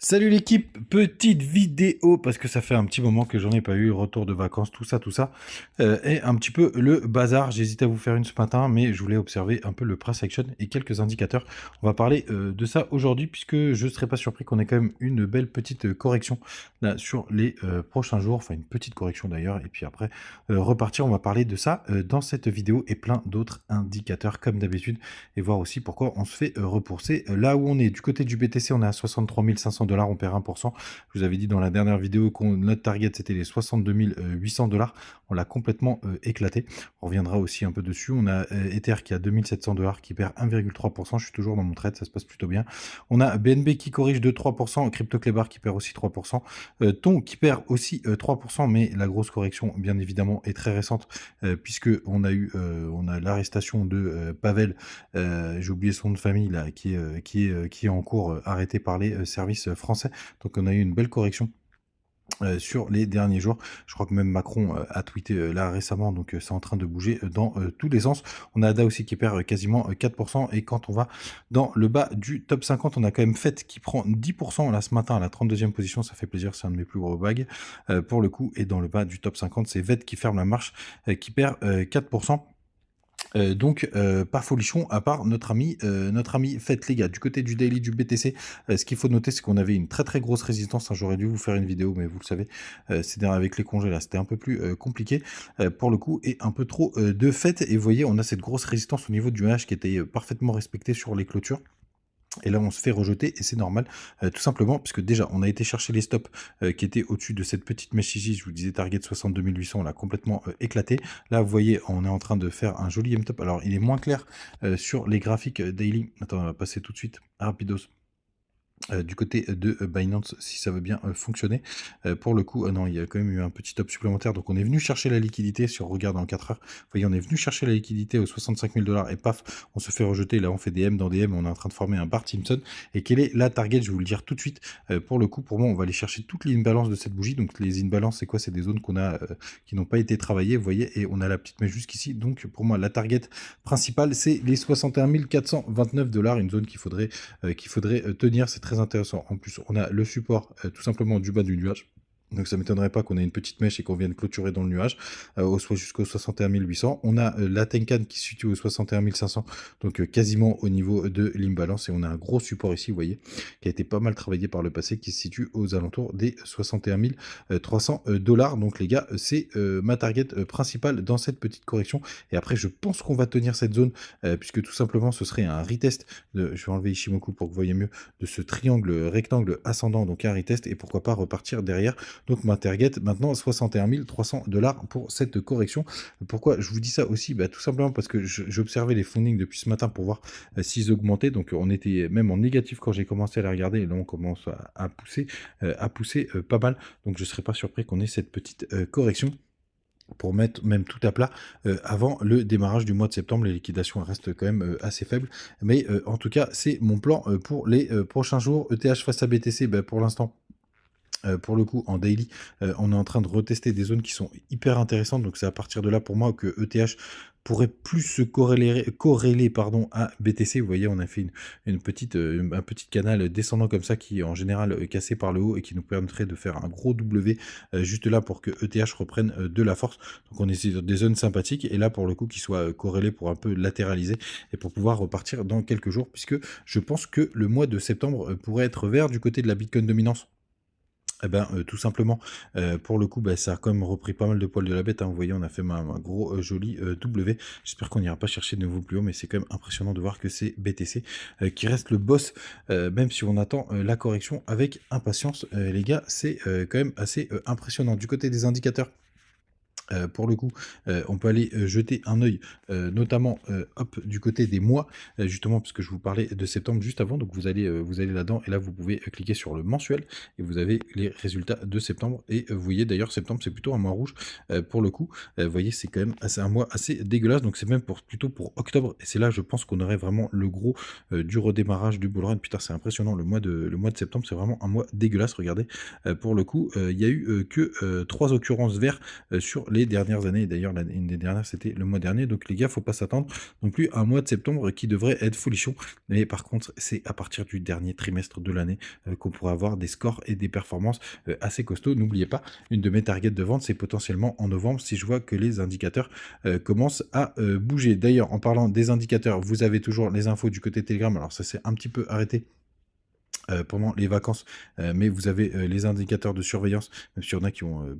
Salut l'équipe, petite vidéo parce que ça fait un petit moment que j'en ai pas eu, retour de vacances, tout ça, et un petit peu le bazar. J'hésitais à vous faire une ce matin, mais je voulais observer un peu le price action et quelques indicateurs. On va parler de ça aujourd'hui puisque je ne serais pas surpris qu'on ait quand même une belle petite correction là sur les prochains jours, enfin une petite correction d'ailleurs, et puis après repartir. On va parler de ça dans cette vidéo et plein d'autres indicateurs comme d'habitude et voir aussi pourquoi on se fait repousser là où on est. Du côté du BTC, on est à 63 500 $, on perd 1%. Je vous avais dit dans la dernière vidéo que notre target c'était les 62 800 $. On l'a complètement éclaté. On reviendra aussi un peu dessus. On a Ether qui a 2700 $, qui perd 1,3%. Je suis toujours dans mon trade, ça se passe plutôt bien. On a BNB qui corrige de 3%, CryptoClebar qui perd aussi 3%, Ton qui perd aussi 3%, mais la grosse correction, bien évidemment, est très récente, puisque on a l'arrestation de Pavel, j'ai oublié son nom de famille là, qui est en cours, arrêté par les services français. Donc on a eu une belle correction sur les derniers jours. Je crois que même Macron a tweeté là récemment, donc c'est en train de bouger dans tous les sens. On a ADA aussi qui perd quasiment 4%, et quand on va dans le bas du top 50, on a quand même FED qui prend 10% là ce matin à la 32e position, ça fait plaisir, c'est un de mes plus gros bags pour le coup, et dans le bas du top 50, c'est VED qui ferme la marche, qui perd 4%. Donc pas folichon à part notre ami Fett, les gars. Du côté du daily du BTC, ce qu'il faut noter, c'est qu'on avait une très grosse résistance, hein. J'aurais dû vous faire une vidéo, mais vous le savez, c'est avec les congés là, c'était un peu plus compliqué pour le coup, et un peu trop de fête. Et vous voyez, on a cette grosse résistance au niveau du H qui était parfaitement respectée sur les clôtures. Et là, on se fait rejeter, et c'est normal, tout simplement, puisque déjà, on a été chercher les stops qui étaient au-dessus de cette petite mèche ici. Je vous disais, target 62 800, on l'a complètement éclaté. Là, vous voyez, on est en train de faire un joli M-top. Alors, il est moins clair sur les graphiques daily. Attends, on va passer tout de suite, rapidos. Du côté de Binance, si ça veut bien fonctionner. Pour le coup, non, il y a quand même eu un petit top supplémentaire, donc on est venu chercher la liquidité. Si on regarde en 4 heures, vous voyez, on est venu chercher la liquidité aux 65 000 $, et paf, on se fait rejeter. Là, on fait des M dans des M, on est en train de former un bar Simpson. Et quelle est la target? Je vais vous le dire tout de suite. Pour le coup, pour moi, on va aller chercher toutes les imbalances de cette bougie. Donc les imbalances, c'est quoi? C'est des zones qu'on a qui n'ont pas été travaillées, vous voyez, et on a la petite mèche jusqu'ici. Donc pour moi, la target principale, c'est les 61 429 $, une zone qu'il faudrait tenir. C'est très intéressant. En plus, on a le support tout simplement du bas du nuage. Donc ça m'étonnerait pas qu'on ait une petite mèche et qu'on vienne clôturer dans le nuage, soit jusqu'au 61 800. On a la Tenkan qui se situe au 61 500, donc quasiment au niveau de l'imbalance. Et on a un gros support ici, vous voyez, qui a été pas mal travaillé par le passé, qui se situe aux alentours des 61 300 $. Donc les gars, c'est ma target principale dans cette petite correction. Et après, je pense qu'on va tenir cette zone, puisque tout simplement, ce serait un retest de, je vais enlever Ishimoku pour que vous voyez mieux, de ce triangle rectangle ascendant, donc un retest, et pourquoi pas repartir derrière. Donc ma target maintenant 61 300 $ pour cette correction. Pourquoi je vous dis ça aussi? Tout simplement parce que j'observais les fundings depuis ce matin pour voir s'ils augmentaient. Donc on était même en négatif quand j'ai commencé à les regarder, et là on commence à pousser pas mal. Donc je ne serais pas surpris qu'on ait cette petite correction pour mettre même tout à plat avant le démarrage du mois de septembre. Les liquidations restent quand même assez faibles, mais en tout cas c'est mon plan pour les prochains jours. ETH face à BTC, pour l'instant, pour le coup, en daily, on est en train de retester des zones qui sont hyper intéressantes. Donc c'est à partir de là pour moi que ETH pourrait plus se corréler pardon, à BTC. Vous voyez, on a fait un petit canal descendant comme ça, qui est en général cassé par le haut, et qui nous permettrait de faire un gros W juste là pour que ETH reprenne de la force. Donc on est sur des zones sympathiques, et là pour le coup qui soit corrélé pour un peu latéraliser et pour pouvoir repartir dans quelques jours, puisque je pense que le mois de septembre pourrait être vert du côté de la Bitcoin dominance. Tout simplement, pour le coup, ça a quand même repris pas mal de poils de la bête, hein. Vous voyez, on a fait un gros joli W. J'espère qu'on n'ira pas chercher de nouveau plus haut, mais c'est quand même impressionnant de voir que c'est BTC qui reste le boss, même si on attend la correction avec impatience. Les gars, c'est quand même assez impressionnant. Du côté des indicateurs, pour le coup, on peut aller jeter un œil, notamment hop, du côté des mois, justement, parce que je vous parlais de septembre juste avant. Donc vous allez là-dedans, et là vous pouvez cliquer sur le mensuel, et vous avez les résultats de septembre. Et vous voyez d'ailleurs, septembre c'est plutôt un mois rouge pour le coup. Vous voyez, c'est quand même un mois assez dégueulasse. Donc c'est même plutôt pour octobre, et c'est là je pense qu'on aurait vraiment le gros du redémarrage du bull run. Putain, c'est impressionnant, le mois de septembre c'est vraiment un mois dégueulasse. Regardez, pour le coup, il y a eu que 3 occurrences vertes sur les les dernières années. D'ailleurs, une des dernières, c'était le mois dernier. Donc les gars, faut pas s'attendre non plus à un mois de septembre qui devrait être folichon. Mais par contre, c'est à partir du dernier trimestre de l'année qu'on pourra avoir des scores et des performances assez costauds. N'oubliez pas, une de mes targets de vente, c'est potentiellement en novembre si je vois que les indicateurs commencent à bouger. D'ailleurs, en parlant des indicateurs, vous avez toujours les infos du côté Telegram. Alors ça s'est un petit peu arrêté pendant les vacances, mais vous avez les indicateurs de surveillance, même s'il y en a qui ont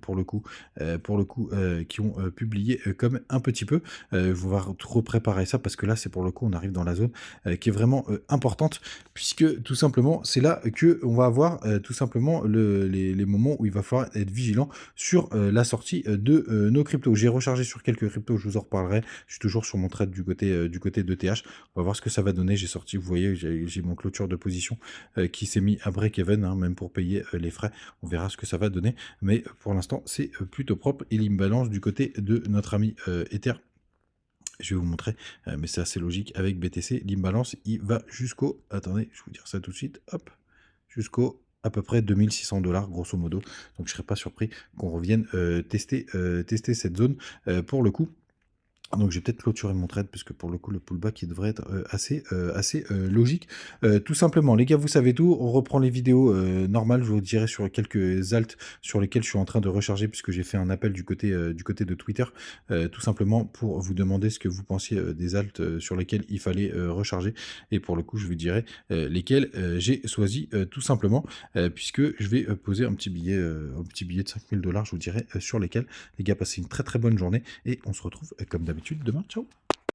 qui ont publié comme un petit peu. On va repréparer ça parce que là, c'est pour le coup, on arrive dans la zone qui est vraiment importante, puisque tout simplement, c'est là que on va avoir tout simplement les moments où il va falloir être vigilant sur la sortie de nos cryptos. J'ai rechargé sur quelques cryptos, je vous en reparlerai. Je suis toujours sur mon trade du côté de TH. On va voir ce que ça va donner. J'ai sorti, vous voyez, j'ai mon clôture de position qui s'est mis à break-even, hein, même pour payer les frais. On verra ce que ça va donner. Mais pour l'instant, c'est plutôt propre. Et l'imbalance du côté de notre ami Ether. Je vais vous montrer, mais c'est assez logique avec BTC. L'imbalance, il va jusqu'au... Attendez, je vais vous dire ça tout de suite. Hop, jusqu'au à peu près 2600 $, grosso modo. Donc je ne serais pas surpris qu'on revienne tester cette zone pour le coup. Donc j'ai peut-être clôturé mon trade puisque pour le coup le pullback il devrait être assez logique. Tout simplement les gars, vous savez tout, on reprend les vidéos normales, je vous dirai sur quelques alts sur lesquels je suis en train de recharger puisque j'ai fait un appel du côté de Twitter, tout simplement pour vous demander ce que vous pensiez des alts sur lesquels il fallait recharger, et pour le coup je vous dirai lesquels j'ai choisi tout simplement, puisque je vais poser un petit billet de 5000 $, je vous dirai sur lesquels. Les gars, passez une très très bonne journée et on se retrouve comme d'habitude demain. Ciao.